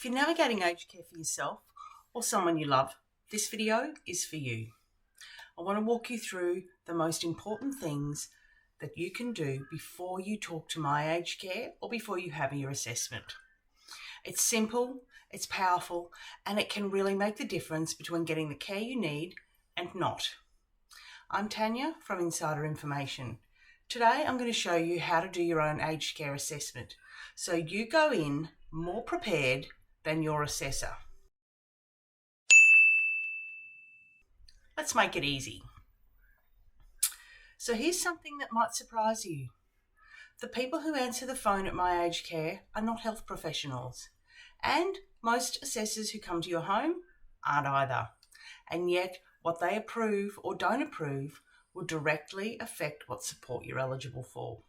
you're navigating aged care for yourself or someone you love, this video is for you. I want to walk you through the most important things that you can do before you talk to My Aged Care or before you have your assessment. It's simple, it's powerful, and it can really make the difference between getting the care you need and not. I'm Tanya from Insider Information. Today I'm going to show you how to do your own aged care assessment so you go in more prepared than your assessor. Let's make it easy. So here's something that might surprise you. The people who answer the phone at My Aged Care are not health professionals, and most assessors who come to your home aren't either. And yet what they approve or don't approve will directly affect what support you're eligible for.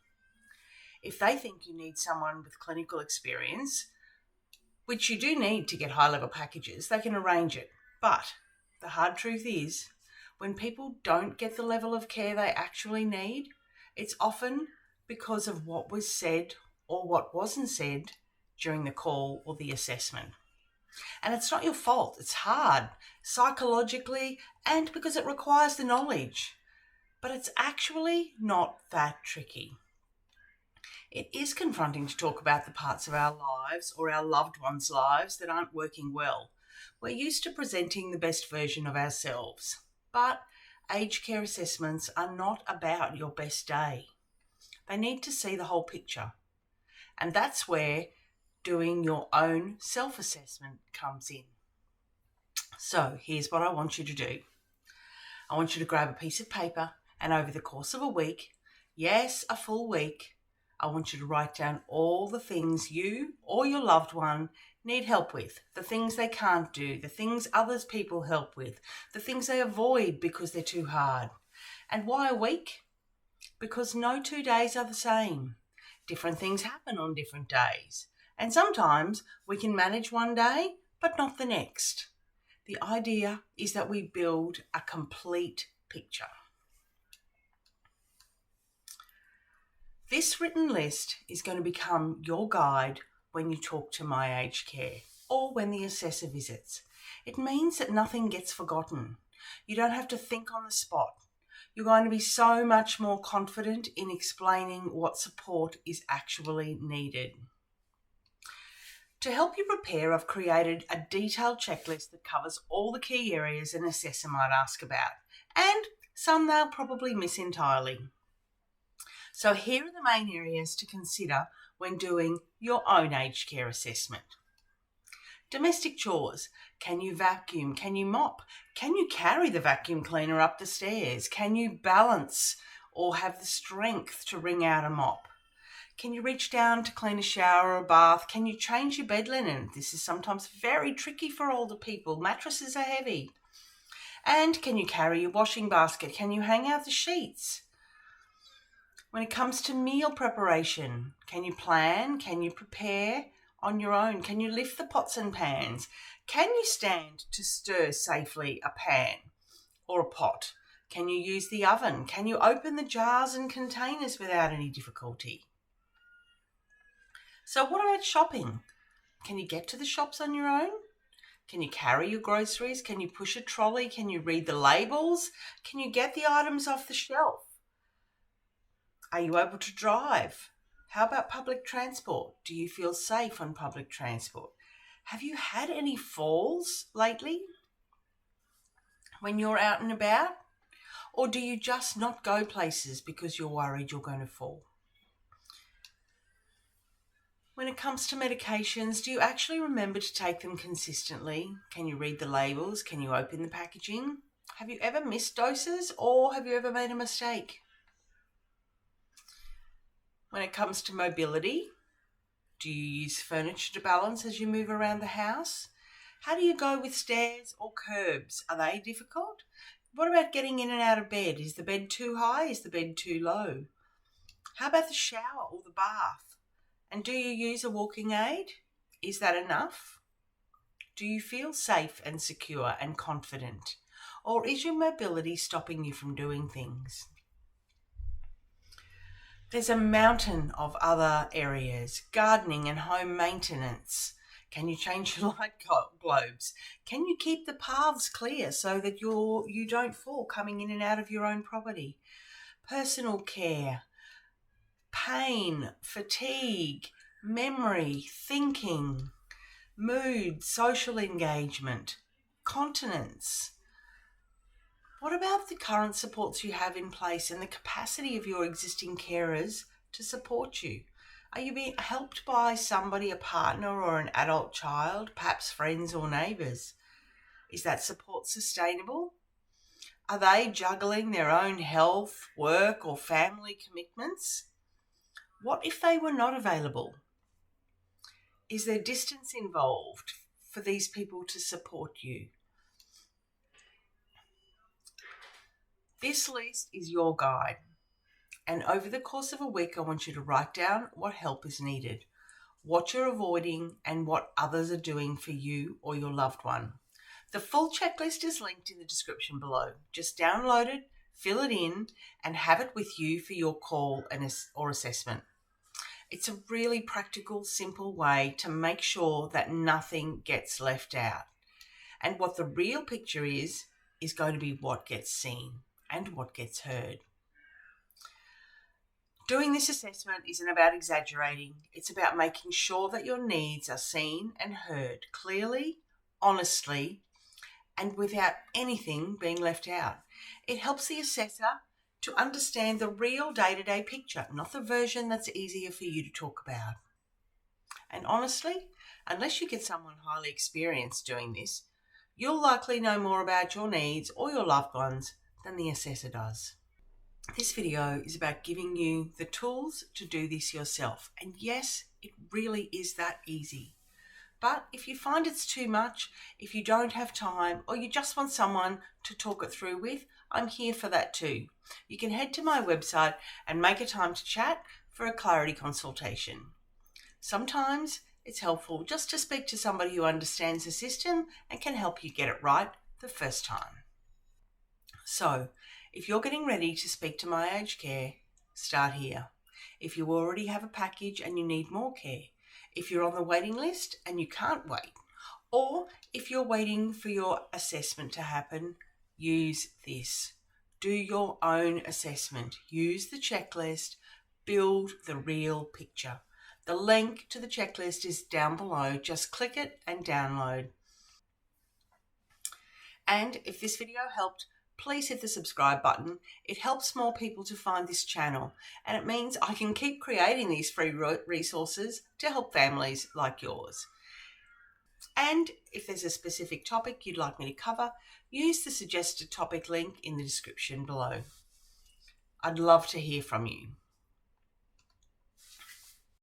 If they think you need someone with clinical experience, which you do need to get high-level packages, they can arrange it. But the hard truth is, when people don't get the level of care they actually need, it's often because of what was said or what wasn't said during the call or the assessment. And it's not your fault. It's hard, psychologically, and because it requires the knowledge. But it's actually not that tricky. It is confronting to talk about the parts of our lives or our loved ones' lives that aren't working well. We're used to presenting the best version of ourselves. But aged care assessments are not about your best day. They need to see the whole picture. And that's where doing your own self-assessment comes in. So here's what I want you to do. I want you to grab a piece of paper and over the course of a week, yes, a full week, I want you to write down all the things you or your loved one need help with, the things they can't do, the things others people help with, the things they avoid because they're too hard. And why a week? Because no 2 days are the same. Different things happen on different days. And sometimes we can manage one day, but not the next. The idea is that we build a complete picture. This written list is going to become your guide when you talk to My Aged Care or when the assessor visits. It means that nothing gets forgotten. You don't have to think on the spot. You're going to be so much more confident in explaining what support is actually needed. To help you prepare, I've created a detailed checklist that covers all the key areas an assessor might ask about, and some they'll probably miss entirely. So here are the main areas to consider when doing your own aged care assessment. Domestic chores. Can you vacuum? Can you mop? Can you carry the vacuum cleaner up the stairs? Can you balance or have the strength to wring out a mop? Can you reach down to clean a shower or a bath? Can you change your bed linen? This is sometimes very tricky for older people. Mattresses are heavy. And can you carry your washing basket? Can you hang out the sheets? When it comes to meal preparation, can you plan? Can you prepare on your own? Can you lift the pots and pans? Can you stand to stir safely a pan or a pot? Can you use the oven? Can you open the jars and containers without any difficulty? So what about shopping? Can you get to the shops on your own? Can you carry your groceries? Can you push a trolley? Can you read the labels? Can you get the items off the shelf? Are you able to drive? How about public transport? Do you feel safe on public transport? Have you had any falls lately when you're out and about? Or do you just not go places because you're worried you're going to fall? When it comes to medications, do you actually remember to take them consistently? Can you read the labels? Can you open the packaging? Have you ever missed doses or have you ever made a mistake? When it comes to mobility, do you use furniture to balance as you move around the house? How do you go with stairs or curbs? Are they difficult? What about getting in and out of bed? Is the bed too high? Is the bed too low? How about the shower or the bath? And do you use a walking aid? Is that enough? Do you feel safe and secure and confident? Or is your mobility stopping you from doing things? There's a mountain of other areas, gardening and home maintenance. Can you change your light globes? Can you keep the paths clear so that you don't fall coming in and out of your own property? Personal care, pain, fatigue, memory, thinking, mood, social engagement, continence. What about the current supports you have in place and the capacity of your existing carers to support you? Are you being helped by somebody, a partner or an adult child, perhaps friends or neighbours? Is that support sustainable? Are they juggling their own health, work or family commitments? What if they were not available? Is there distance involved for these people to support you? This list is your guide, and over the course of a week I want you to write down what help is needed, what you're avoiding, and what others are doing for you or your loved one. The full checklist is linked in the description below. Just download it, fill it in, and have it with you for your call or assessment. It's a really practical, simple way to make sure that nothing gets left out. And what the real picture is going to be what gets seen and what gets heard. Doing this assessment isn't about exaggerating. It's about making sure that your needs are seen and heard clearly, honestly, and without anything being left out. It helps the assessor to understand the real day-to-day picture, not the version that's easier for you to talk about. And honestly, unless you get someone highly experienced doing this, you'll likely know more about your needs or your loved ones than the assessor does. This video is about giving you the tools to do this yourself. And yes, it really is that easy. But if you find it's too much, if you don't have time, or you just want someone to talk it through with, I'm here for that too. You can head to my website and make a time to chat for a clarity consultation. Sometimes it's helpful just to speak to somebody who understands the system and can help you get it right the first time. So, if you're getting ready to speak to My Aged Care, start here. If you already have a package and you need more care, if you're on the waiting list and you can't wait, or if you're waiting for your assessment to happen, use this. Do your own assessment. Use the checklist. Build the real picture. The link to the checklist is down below. Just click it and download. And if this video helped, please hit the subscribe button. It helps more people to find this channel, and it means I can keep creating these free resources to help families like yours. And if there's a specific topic you'd like me to cover, use the suggested topic link in the description below. I'd love to hear from you.